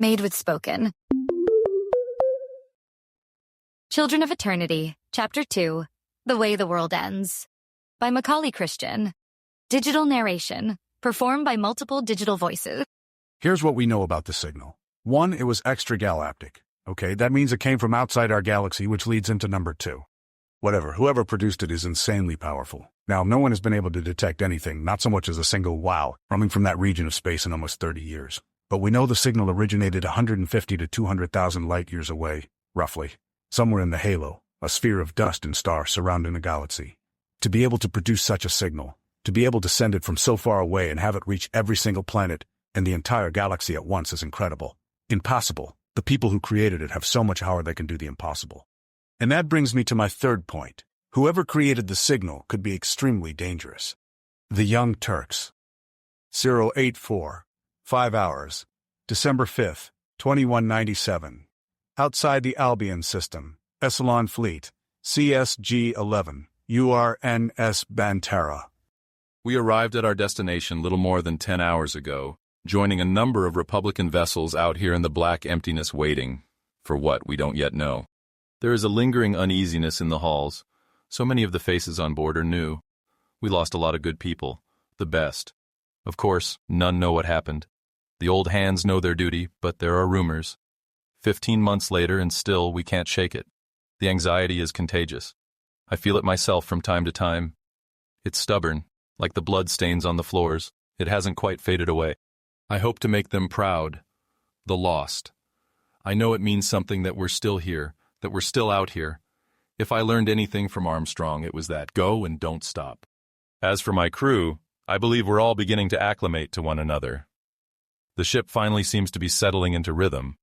Made with Spoken. Children of Eternity, Chapter 2, The Way the World Ends. By Macaulay Christian. Digital narration, performed by multiple digital voices. Here's what we know about the signal. 1, it was extragalactic. Okay, that means it came from outside our galaxy, which leads into number 2. Whatever, whoever produced it is insanely powerful. Now, no one has been able to detect anything, not so much as a single wow, coming from that region of space in almost 30 years. But we know the signal originated 150 to 200,000 light-years away, roughly, somewhere in the halo, a sphere of dust and stars surrounding the galaxy. To be able to produce such a signal, to be able to send it from so far away and have it reach every single planet and the entire galaxy at once is incredible. Impossible. The people who created it have so much power they can do the impossible. And that brings me to my third point. Whoever created the signal could be extremely dangerous. The Young Turks. 084. 5 hours. December 5th, 2197. Outside the Albion system, Echelon Fleet, CSG-11, URNS Bantara. We arrived at our destination little more than 10 hours ago, joining a number of Republican vessels out here in the black emptiness waiting for what we don't yet know. There is a lingering uneasiness in the halls. So many of the faces on board are new. We lost a lot of good people, the best. Of course, none know what happened. The old hands know their duty, but there are rumors. 15 months later and still we can't shake it. The anxiety is contagious. I feel it myself from time to time. It's stubborn, like the blood stains on the floors. It hasn't quite faded away. I hope to make them proud. The lost. I know it means something that we're still here, that we're still out here. If I learned anything from Armstrong, it was that go and don't stop. As for my crew, I believe we're all beginning to acclimate to one another. The ship finally seems to be settling into rhythm.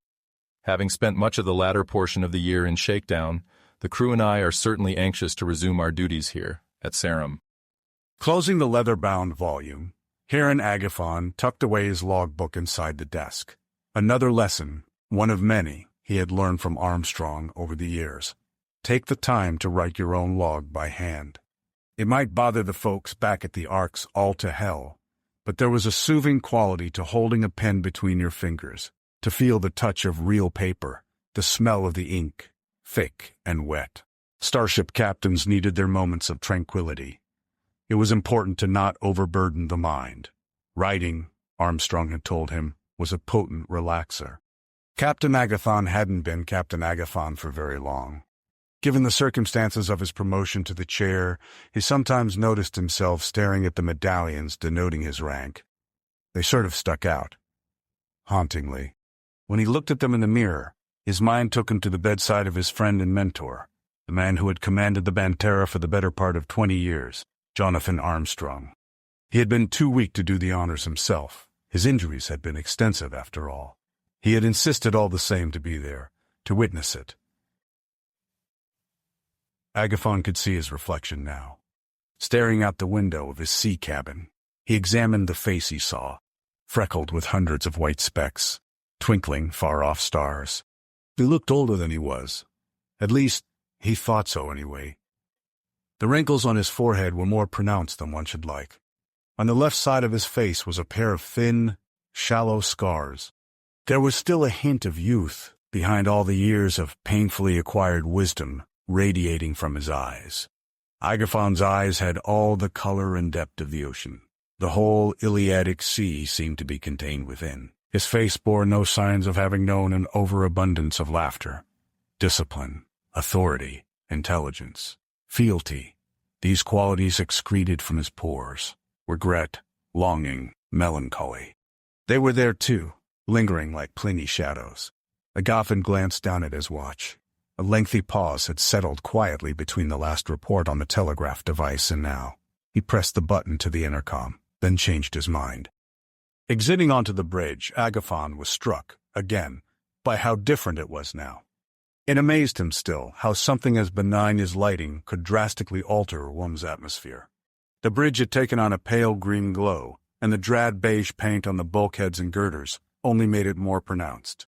Having spent much of the latter portion of the year in shakedown, the crew and I are certainly anxious to resume our duties here at Sarum. Closing the leather-bound volume, Heron Agathon tucked away his logbook inside the desk. Another lesson, one of many, he had learned from Armstrong over the years. Take the time to write your own log by hand. It might bother the folks back at the Arks all to hell, but there was a soothing quality to holding a pen between your fingers, to feel the touch of real paper, the smell of the ink, thick and wet. Starship captains needed their moments of tranquility. It was important to not overburden the mind. Writing, Armstrong had told him, was a potent relaxer. Captain Agathon hadn't been Captain Agathon for very long. Given the circumstances of his promotion to the chair, he sometimes noticed himself staring at the medallions denoting his rank. They sort of stuck out, hauntingly. When he looked at them in the mirror, his mind took him to the bedside of his friend and mentor, the man who had commanded the Bantara for the better part of 20 years, Jonathan Armstrong. He had been too weak to do the honors himself. His injuries had been extensive, after all. He had insisted all the same to be there, to witness it. Agathon could see his reflection now. Staring out the window of his sea cabin, he examined the face he saw, freckled with hundreds of white specks, twinkling far-off stars. He looked older than he was. At least, he thought so anyway. The wrinkles on his forehead were more pronounced than one should like. On the left side of his face was a pair of thin, shallow scars. There was still a hint of youth behind all the years of painfully acquired wisdom radiating from his eyes. Agathon's eyes had all the color and depth of the ocean. The whole Iliadic Sea seemed to be contained within. His face bore no signs of having known an overabundance of laughter, discipline, authority, intelligence, fealty. These qualities excreted from his pores. Regret, longing, melancholy. They were there too, lingering like Pliny's shadows. Agathon glanced down at his watch. A lengthy pause had settled quietly between the last report on the telegraph device and now. He pressed the button to the intercom, then changed his mind. Exiting onto the bridge, Agathon was struck, again, by how different it was now. It amazed him still how something as benign as lighting could drastically alter one's atmosphere. The bridge had taken on a pale green glow, and the drab beige paint on the bulkheads and girders only made it more pronounced.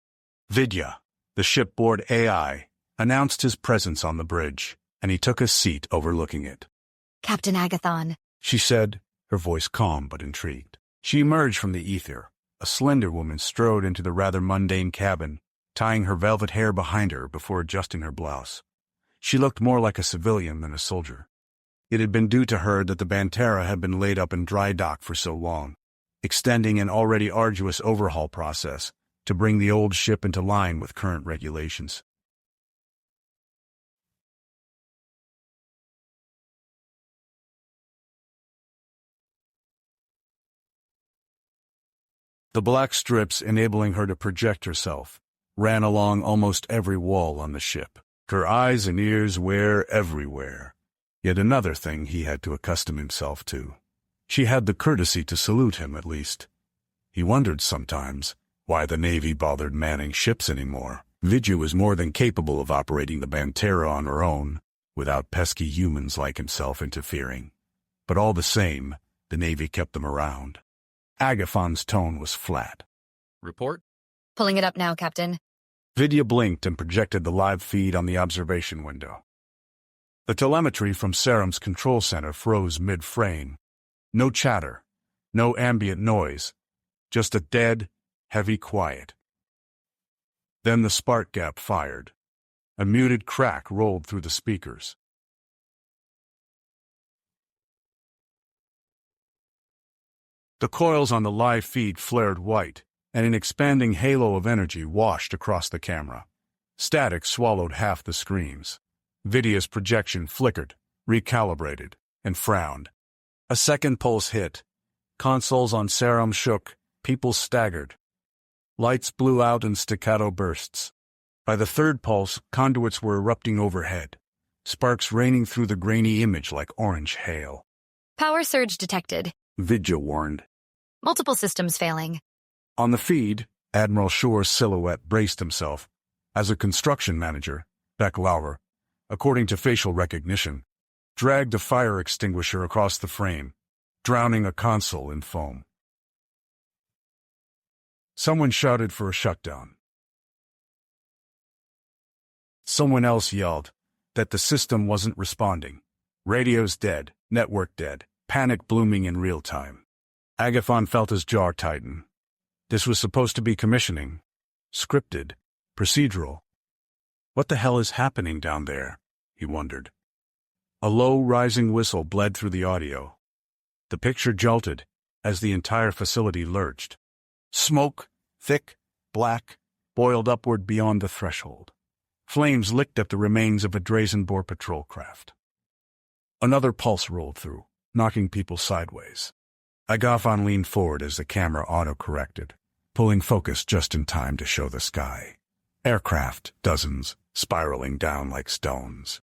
Vidya, the shipboard AI, announced his presence on the bridge, and he took a seat overlooking it. Captain Agathon, She said, her voice calm but intrigued. She emerged from the ether, a a slender woman strode into the rather mundane cabin, tying her velvet hair behind her before adjusting her blouse. She looked more like a civilian than a soldier. It had been due to her that the Bantera had been laid up in dry dock for so long, extending an already arduous overhaul process to bring the old ship into line with current regulations. The black strips enabling her to project herself ran along almost every wall on the ship. Her eyes and ears were everywhere. Yet another thing he had to accustom himself to. She had the courtesy to salute him, at least. He wondered sometimes why the Navy bothered manning ships anymore. Vidya was more than capable of operating the Bantera on her own, without pesky humans like himself interfering. But all the same, the Navy kept them around. Agathon's tone was flat. Report? Pulling it up now, Captain. Vidya blinked and projected the live feed on the observation window. The telemetry from Sarum's control center froze mid-frame. No chatter, no ambient noise, just a dead, heavy quiet. Then the spark gap fired. A muted crack rolled through the speakers. The coils on the live feed flared white, and an expanding halo of energy washed across the camera. Static swallowed half the screens. Vidya's projection flickered, recalibrated, and frowned. A second pulse hit. Consoles on Sarum shook, people staggered. Lights blew out in staccato bursts. By the third pulse, conduits were erupting overhead, sparks raining through the grainy image like orange hail. Power surge detected. Vidya warned. Multiple systems failing. On the feed, Admiral Shore's silhouette braced himself. As a construction manager, Beck Lauer, according to facial recognition, dragged a fire extinguisher across the frame, drowning a console in foam. Someone shouted for a shutdown. Someone else yelled that the system wasn't responding. Radio's dead, network dead, panic blooming in real time. Agathon felt his jaw tighten. This was supposed to be commissioning. Scripted. Procedural. What the hell is happening down there? He wondered. A low, rising whistle bled through the audio. The picture jolted as the entire facility lurched. Smoke, thick, black, boiled upward beyond the threshold. Flames licked at the remains of a Drazensborg patrol craft. Another pulse rolled through, knocking people sideways. Agathon leaned forward as the camera auto-corrected, pulling focus just in time to show the sky. Aircraft, dozens, spiraling down like stones.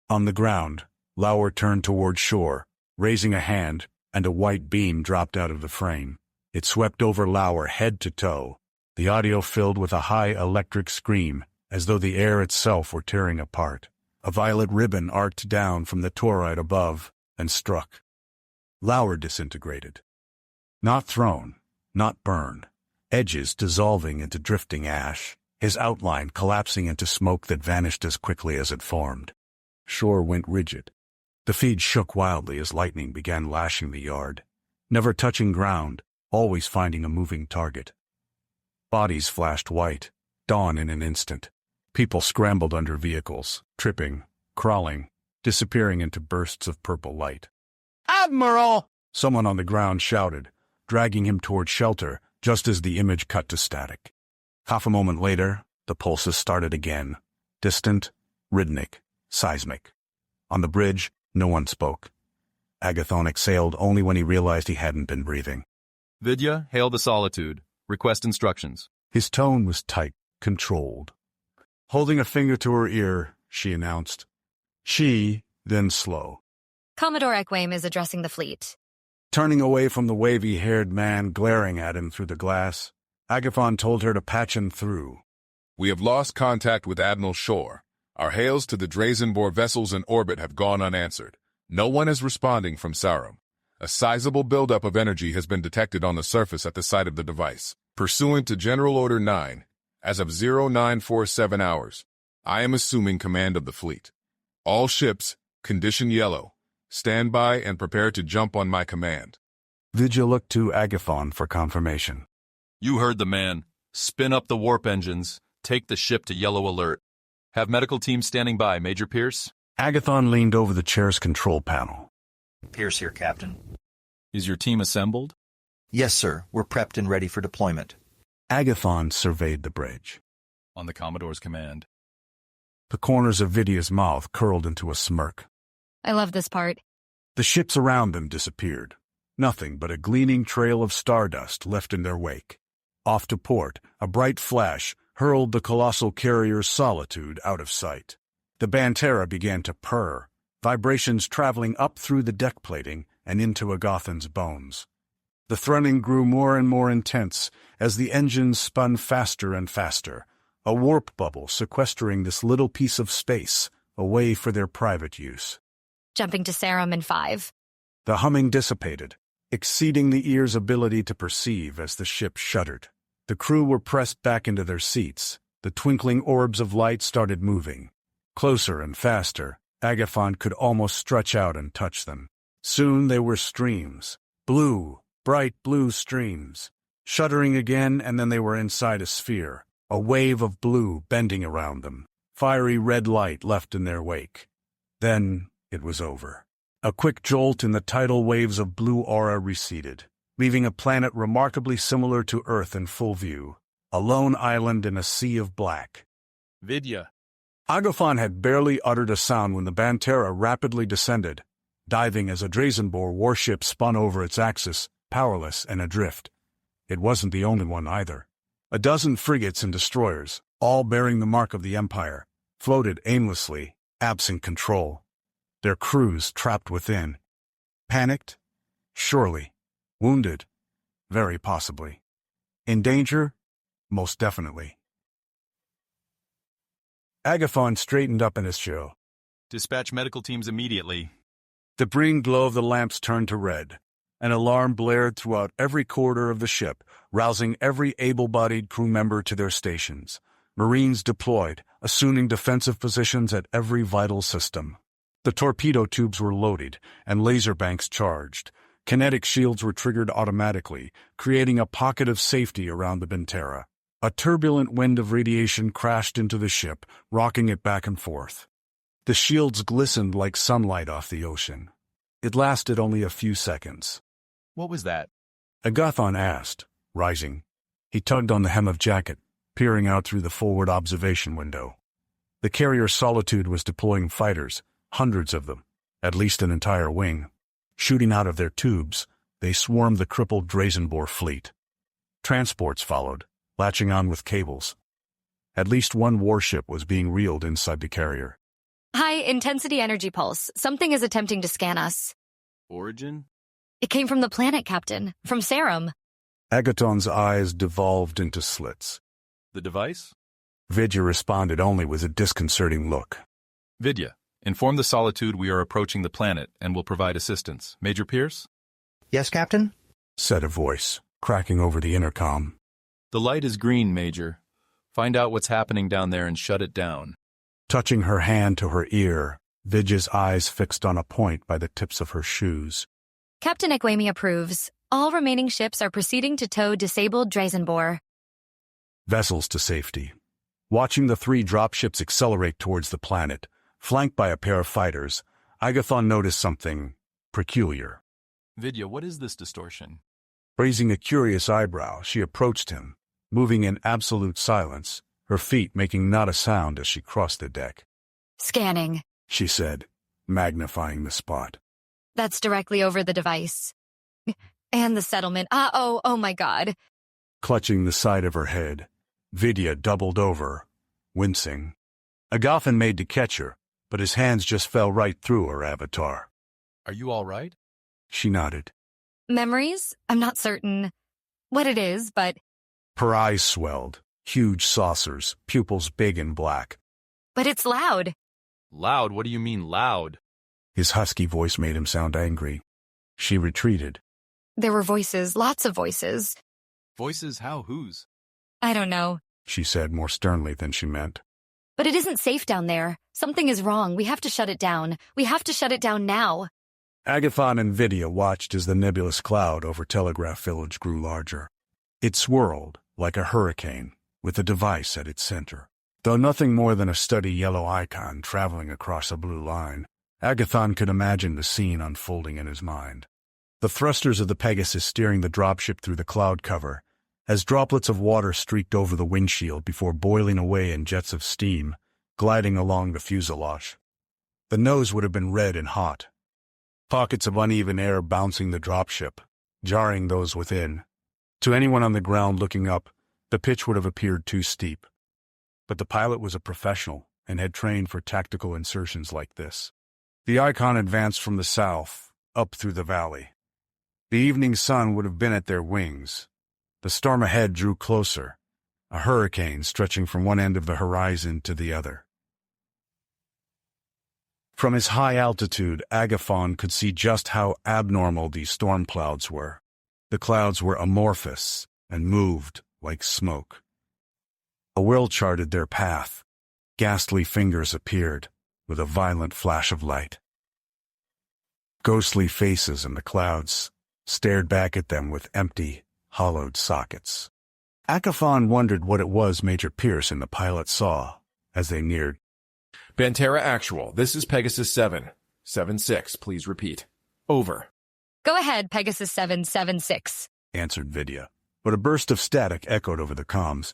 On the ground, Lauer turned toward shore, raising a hand, and a white beam dropped out of the frame. It swept over Lauer head to toe, the audio filled with a high electric scream, as though the air itself were tearing apart. A violet ribbon arced down from the toroid above and struck. Lauer disintegrated. Not thrown, not burned, edges dissolving into drifting ash, his outline collapsing into smoke that vanished as quickly as it formed. Shore went rigid. The feed shook wildly as lightning began lashing the yard, never touching ground, always finding a moving target. Bodies flashed white, dawn in an instant. People scrambled under vehicles, tripping, crawling, disappearing into bursts of purple light. "Admiral!" Someone on the ground shouted, dragging him toward shelter just as the image cut to static. Half a moment later, the pulses started again, distant, rhythmic, seismic. On the bridge, no one spoke. Agathon exhaled only when he realized he hadn't been breathing. Vidya, hail the Solitude. Request instructions. His tone was tight, controlled. Holding a finger to her ear, she announced. She, then slow. Commodore Ekwame is addressing the fleet. Turning away from the wavy-haired man glaring at him through the glass, Agathon told her to patch him through. We have lost contact with Admiral Shore. Our hails to the Drazensborg vessels in orbit have gone unanswered. No one is responding from Sarum. A sizable buildup of energy has been detected on the surface at the site of the device. Pursuant to General Order 9, as of 0947 hours, I am assuming command of the fleet. All ships, condition yellow. Stand by and prepare to jump on my command. Vidya looked to Agathon for confirmation. You heard the man. Spin up the warp engines. Take the ship to yellow alert. Have medical team standing by, Major Pierce. Agathon leaned over the chair's control panel. Pierce here, Captain. Is your team assembled? Yes, sir. We're prepped and ready for deployment. Agathon surveyed the bridge. On the Commodore's command. The corners of Vidya's mouth curled into a smirk. I love this part. The ships around them disappeared. Nothing but a gleaming trail of stardust left in their wake. Off to port, a bright flash hurled the colossal carrier's Solitude out of sight. The Banterra began to purr, vibrations traveling up through the deck plating and into Agathon's bones. The thrumming grew more and more intense as the engines spun faster and faster, a warp bubble sequestering this little piece of space away for their private use. Jumping to Sarum in 5. The humming dissipated, exceeding the ear's ability to perceive as the ship shuddered. The crew were pressed back into their seats. The twinkling orbs of light started moving. Closer and faster, Agathon could almost stretch out and touch them. Soon they were streams. Blue, bright blue streams. Shuddering again, and then they were inside a sphere, a wave of blue bending around them. Fiery red light left in their wake. Then it was over. A quick jolt in the tidal waves of blue aura receded, leaving a planet remarkably similar to Earth in full view, a lone island in a sea of black. Vidya. Agathon had barely uttered a sound when the Banterra rapidly descended, diving as a Drazembor warship spun over its axis, powerless and adrift. It wasn't the only one either. A dozen frigates and destroyers, all bearing the mark of the Empire, floated aimlessly, absent control. Their crews trapped within. Panicked? Surely. Wounded? Very possibly. In danger? Most definitely. Agathon straightened up in his chair. Dispatch medical teams immediately. The green glow of the lamps turned to red. An alarm blared throughout every corridor of the ship, rousing every able-bodied crew member to their stations. Marines deployed, assuming defensive positions at every vital system. The torpedo tubes were loaded, and laser banks charged. Kinetic shields were triggered automatically, creating a pocket of safety around the Banterra. A turbulent wind of radiation crashed into the ship, rocking it back and forth. The shields glistened like sunlight off the ocean. It lasted only a few seconds. What was that? Agathon asked, rising. He tugged on the hem of jacket, peering out through the forward observation window. The carrier Solitude was deploying fighters, hundreds of them, at least an entire wing. Shooting out of their tubes, they swarmed the crippled Drazembor fleet. Transports followed, latching on with cables. At least one warship was being reeled inside the carrier. High-intensity energy pulse. Something is attempting to scan us. Origin? It came from the planet, Captain. From Sarum. Agathon's eyes devolved into slits. The device? Vidya responded only with a disconcerting look. Vidya, inform the Solitude we are approaching the planet and will provide assistance. Major Pierce? Yes, Captain? Said a voice, cracking over the intercom. The light is green, Major. Find out what's happening down there and shut it down. Touching her hand to her ear, Vidya's eyes fixed on a point by the tips of her shoes. Captain Ekwemi approves. All remaining ships are proceeding to tow disabled Drazembor. Vessels to safety. Watching the 3 dropships accelerate towards the planet, flanked by a pair of fighters, Agathon noticed something peculiar. Vidya, what is this distortion? Raising a curious eyebrow, she approached him, moving in absolute silence, her feet making not a sound as she crossed the deck. Scanning, She said, magnifying the spot. That's directly over the device. And the settlement. Oh my God. Clutching the side of her head, Vidya doubled over, wincing. Agathon made to catch her, but his hands just fell right through her avatar. Are you all right? She nodded. Memories? I'm not certain what it is, but... Her eyes swelled, huge saucers, pupils big and black. But it's loud. Loud? What do you mean loud? His husky voice made him sound angry. She retreated. There were voices, lots of voices. Voices? How? Whose? I don't know. She said more sternly than she meant. But it isn't safe down there. Something is wrong. We have to shut it down. We have to shut it down now. Agathon and Vidya watched as the nebulous cloud over Telegraph Village grew larger. It swirled like a hurricane, with a device at its center. Though nothing more than a steady yellow icon traveling across a blue line, Agathon could imagine the scene unfolding in his mind. The thrusters of the Pegasus steering the dropship through the cloud cover, as droplets of water streaked over the windshield before boiling away in jets of steam, gliding along the fuselage. The nose would have been red and hot. Pockets of uneven air bouncing the dropship, jarring those within. To anyone on the ground looking up, the pitch would have appeared too steep. But the pilot was a professional and had trained for tactical insertions like this. The icon advanced from the south, up through the valley. The evening sun would have been at their wings. The storm ahead drew closer, a hurricane stretching from one end of the horizon to the other. From his high altitude, Agathon could see just how abnormal these storm clouds were. The clouds were amorphous and moved like smoke. A will charted their path. Ghastly fingers appeared, with a violent flash of light. Ghostly faces in the clouds stared back at them with empty, hollowed sockets. Agathon wondered what it was Major Pierce and the pilot saw as they neared. Banterra Actual, this is Pegasus 7. 7-6, please repeat. Over. Go ahead, Pegasus 776. Answered Vidya, but a burst of static echoed over the comms.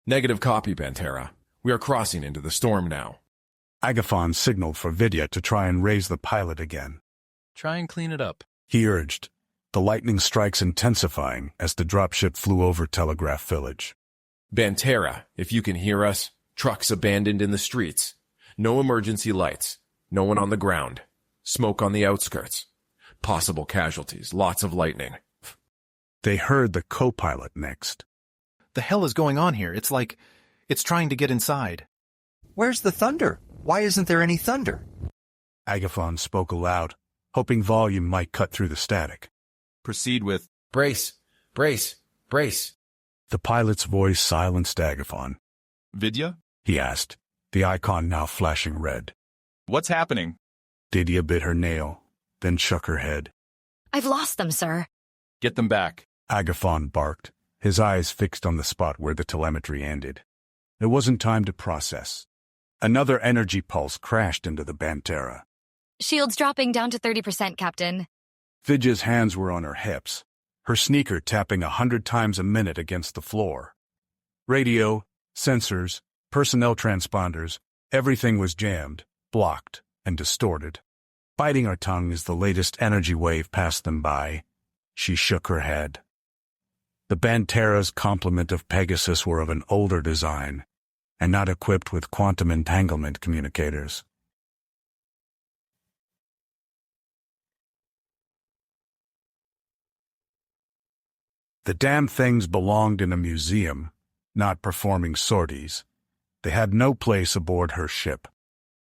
Negative copy, Banterra. We are crossing into the storm now. Agathon signaled for Vidya to try and raise the pilot again. Try and clean it up. He urged, the lightning strikes intensifying as the dropship flew over Telegraph Village. Banterra, if you can hear us, trucks abandoned in the streets. No emergency lights. No one on the ground. Smoke on the outskirts. Possible casualties. Lots of lightning. They heard the co-pilot next. The hell is going on here? It's like it's trying to get inside. Where's the thunder? Why isn't there any thunder? Agathon spoke aloud, hoping volume might cut through the static. Proceed with Brace. Brace. Brace. The pilot's voice silenced Agathon. Vidya? He asked, the icon now flashing red. What's happening? Vidya bit her nail, then shook her head. I've lost them, sir. Get them back. Agathon barked, his eyes fixed on the spot where the telemetry ended. There wasn't time to process. Another energy pulse crashed into the Banterra. Shields dropping down to 30%, Captain. Vidya's hands were on her hips, her sneaker tapping 100 times a minute against the floor. Radio, sensors, personnel transponders, everything was jammed, blocked, and distorted. Biting her tongue as the latest energy wave passed them by, she shook her head. The Banterra's complement of Pegasus were of an older design, and not equipped with quantum entanglement communicators. The damn things belonged in a museum, not performing sorties. They had no place aboard her ship.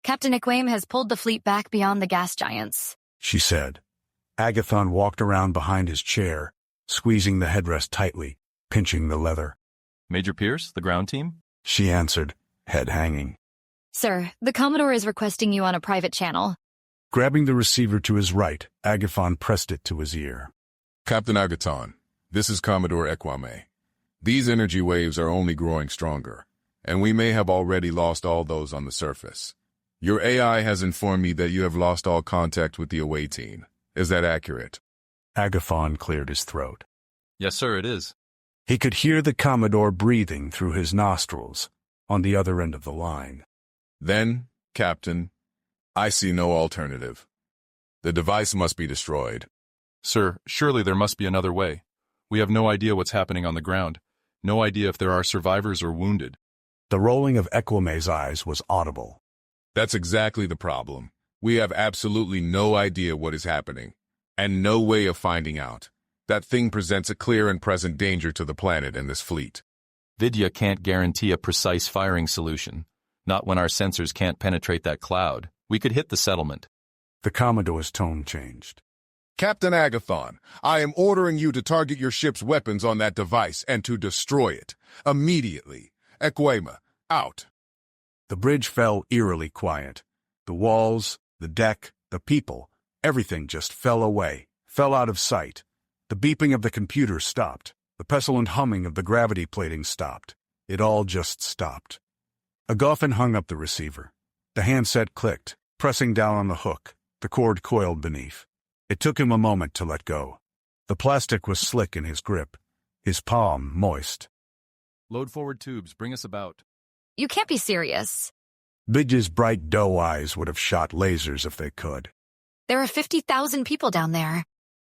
Captain Iquame has pulled the fleet back beyond the gas giants, She said. Agathon walked around behind his chair, squeezing the headrest tightly, pinching the leather. Major Pierce, the ground team? She answered, head hanging. Sir, the Commodore is requesting you on a private channel. Grabbing the receiver to his right, Agathon pressed it to his ear. Captain Agathon, this is Commodore Iquame. These energy waves are only growing stronger, and we may have already lost all those on the surface. Your AI has informed me that you have lost all contact with the away team. Is that accurate? Agathon cleared his throat. Yes, sir, it is. He could hear the Commodore breathing through his nostrils on the other end of the line. Then, Captain, I see no alternative. The device must be destroyed. Sir, surely there must be another way. We have no idea what's happening on the ground. No idea if there are survivors or wounded. The rolling of Iquame's eyes was audible. That's exactly the problem. We have absolutely no idea what is happening, and no way of finding out. That thing presents a clear and present danger to the planet and this fleet. Vidya can't guarantee a precise firing solution. Not when our sensors can't penetrate that cloud. We could hit the settlement. The Commodore's tone changed. Captain Agathon, I am ordering you to target your ship's weapons on that device and to destroy it. Immediately. Iquame, out. The bridge fell eerily quiet. The walls, the deck, the people, everything just fell away, fell out of sight. The beeping of the computer stopped. The pestle and humming of the gravity plating stopped. It all just stopped. Agafan hung up the receiver. The handset clicked, pressing down on the hook. The cord coiled beneath. It took him a moment to let go. The plastic was slick in his grip, his palm moist. Load forward tubes, bring us about. You can't be serious. Vidya's bright doe eyes would have shot lasers if they could. There are 50,000 people down there.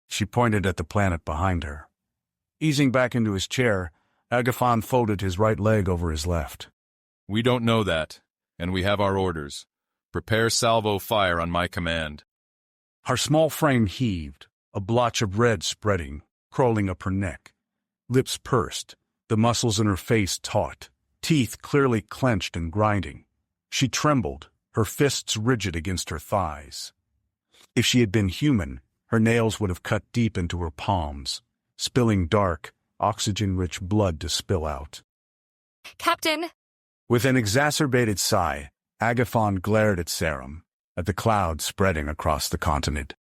She pointed at the planet behind her. Easing back into his chair, Agafan folded his right leg over his left. We don't know that, and we have our orders. Prepare salvo fire on my command. Her small frame heaved, a blotch of red spreading, crawling up her neck. Lips pursed, the muscles in her face taut, teeth clearly clenched and grinding. She trembled, her fists rigid against her thighs. If she had been human, her nails would have cut deep into her palms, spilling dark, oxygen-rich blood to spill out. Captain! With an exacerbated sigh, Agafan glared at Sarum, at the clouds spreading across the continent.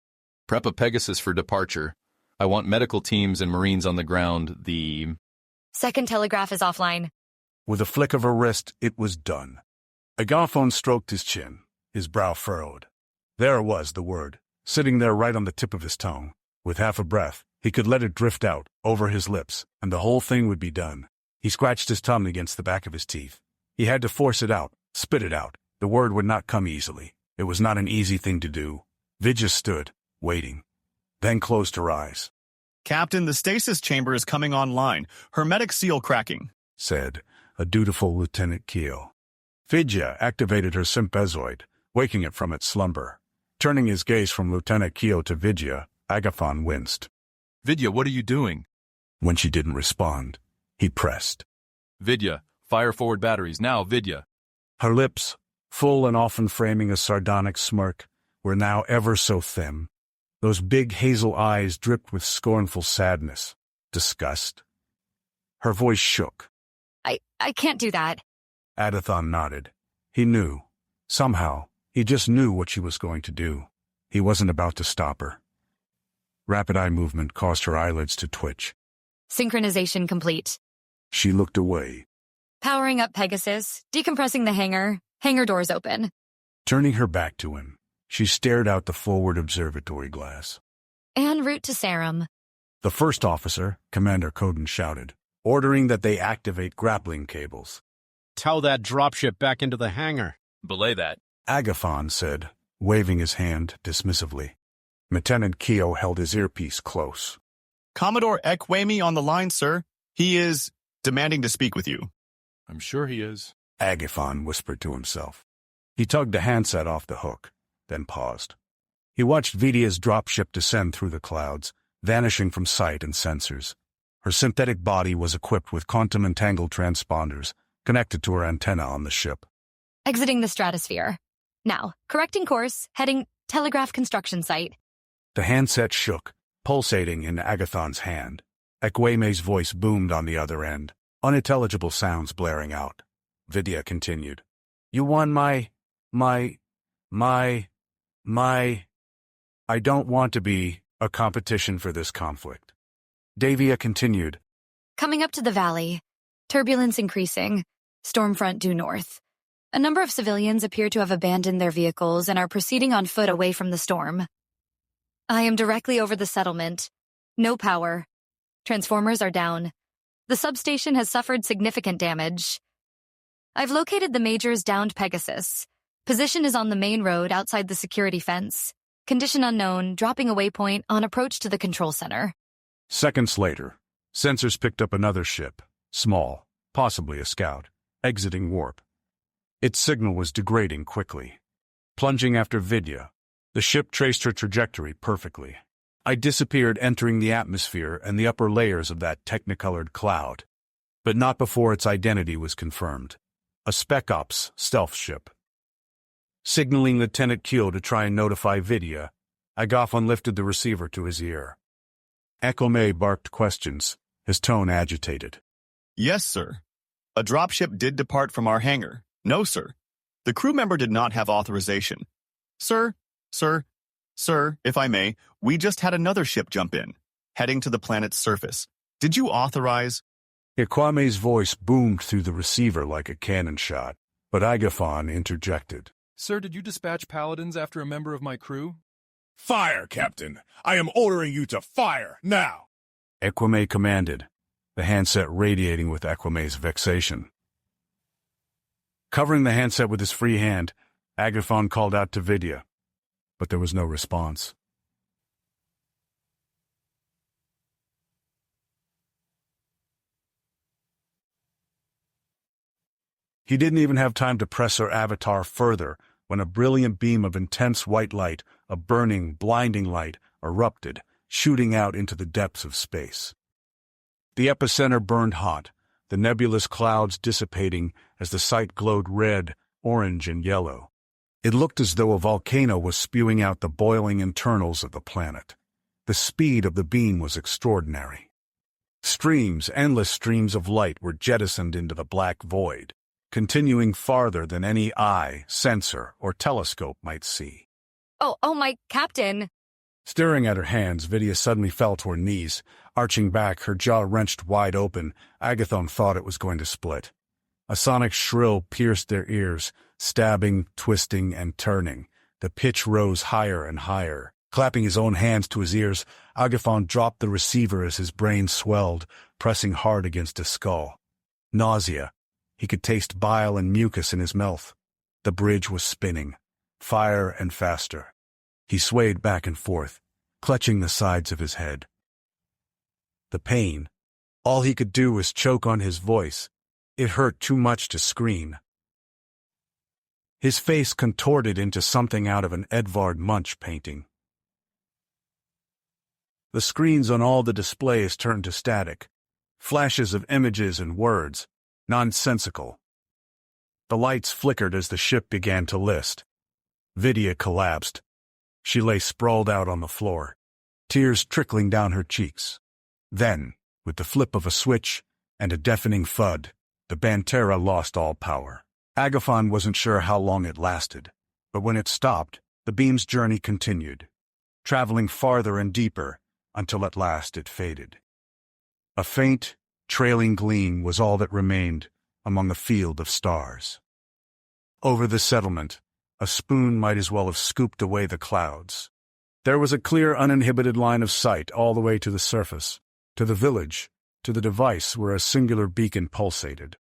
Prep a Pegasus for departure. I want medical teams and Marines on the ground. The Second telegraph is offline. With a flick of her wrist, it was done. Agafan stroked his chin, his brow furrowed. There was the word, sitting there right on the tip of his tongue. With half a breath, he could let it drift out, over his lips, and the whole thing would be done. He scratched his tongue against the back of his teeth. He had to force it out, spit it out. The word would not come easily. It was not an easy thing to do. Vidya stood, waiting, then closed her eyes. Captain, the stasis chamber is coming online. Hermetic seal cracking, said a dutiful Lieutenant Keel. Vidya activated her sympazoid, waking it from its slumber. Turning his gaze from Lieutenant Keel to Vidya, Agafan winced. Vidya, what are you doing? When she didn't respond, he pressed. Vidya, fire forward batteries now, Vidya. Her lips, full and often framing a sardonic smirk, were now ever so thin. Those big hazel eyes dripped with scornful sadness, disgust. Her voice shook. I can't do that. Adathan nodded. He knew. Somehow, he just knew what she was going to do. He wasn't about to stop her. Rapid eye movement caused her eyelids to twitch. Synchronization complete. She looked away. Powering up Pegasus, decompressing the hangar, hangar doors open. Turning her back to him, she stared out the forward observatory glass. En route to Sarum. The first officer, Commander Coden, shouted, ordering that they activate grappling cables. Tow that dropship back into the hangar. Belay that. Agafan said, waving his hand dismissively. Lieutenant Keo held his earpiece close. Commodore Ekwemi on the line, sir. He is demanding to speak with you. I'm sure he is. Agafan whispered to himself. He tugged the handset off the hook, then paused. He watched Vidya's dropship descend through the clouds, vanishing from sight and sensors. Her synthetic body was equipped with quantum-entangled transponders connected to her antenna on the ship. Exiting the stratosphere. Now, correcting course, heading telegraph construction site. The handset shook, pulsating in Agathan's hand. Ekweme's voice boomed on the other end, unintelligible sounds blaring out. Vidya continued. You won my... I don't want to be a competition for this conflict. Davia continued. Coming up to the valley. Turbulence increasing. Stormfront due north. A number of civilians appear to have abandoned their vehicles and are proceeding on foot away from the storm. I am directly over the settlement. No power. Transformers are down. The substation has suffered significant damage. I've located the Major's downed Pegasus. Position is on the main road outside the security fence. Condition unknown, dropping a waypoint on approach to the control center. Seconds later, sensors picked up another ship, small, possibly a scout, exiting warp. Its signal was degrading quickly. Plunging after Vidya, the ship traced her trajectory perfectly. I disappeared entering the atmosphere and the upper layers of that technicolored cloud, but not before its identity was confirmed. A Spec Ops stealth ship. Signaling Lieutenant Keel to try and notify Vidya, Agafan lifted the receiver to his ear. Ekome barked questions, his tone agitated. Yes, sir. A dropship did depart from our hangar. No, sir. The crew member did not have authorization. Sir, if I may, we just had another ship jump in, heading to the planet's surface. Did you authorize? Ikwame's voice boomed through the receiver like a cannon shot, but Agathon interjected. Sir, did you dispatch paladins after a member of my crew? Fire, Captain! I am ordering you to fire, now! Ekwame commanded, the handset radiating with Ekwame's vexation. Covering the handset with his free hand, Agathon called out to Vidya, but there was no response. He didn't even have time to press her avatar further when a brilliant beam of intense white light, a burning, blinding light, erupted, shooting out into the depths of space. The epicenter burned hot, the nebulous clouds dissipating as the sight glowed red, orange, and yellow. It looked as though a volcano was spewing out the boiling internals of the planet. The speed of the beam was extraordinary. Endless streams of light were jettisoned into the black void, continuing farther than any eye, sensor, or telescope might see. Oh, my Captain. Staring at her hands, Vidya suddenly fell to her knees. Arching back, her jaw wrenched wide open, Agathon thought it was going to split. A sonic shrill pierced their ears, stabbing, twisting, and turning. The pitch rose higher and higher. Clapping his own hands to his ears, Agathon dropped the receiver as his brain swelled, pressing hard against his skull. Nausea. He could taste bile and mucus in his mouth. The bridge was spinning, fire and faster. He swayed back and forth, clutching the sides of his head. The pain. All he could do was choke on his voice. It hurt too much to scream. His face contorted into something out of an Edvard Munch painting. The screens on all the displays turned to static, flashes of images and words, nonsensical. The lights flickered as the ship began to list. Vidya collapsed. She lay sprawled out on the floor, tears trickling down her cheeks. Then, with the flip of a switch and a deafening thud, the Bantera lost all power. Agathon wasn't sure how long it lasted, but when it stopped, the beam's journey continued, traveling farther and deeper until at last it faded. A faint, trailing gleam was all that remained among a field of stars. Over the settlement, a spoon might as well have scooped away the clouds. There was a clear, uninhibited line of sight all the way to the surface, to the village, to the device where a singular beacon pulsated.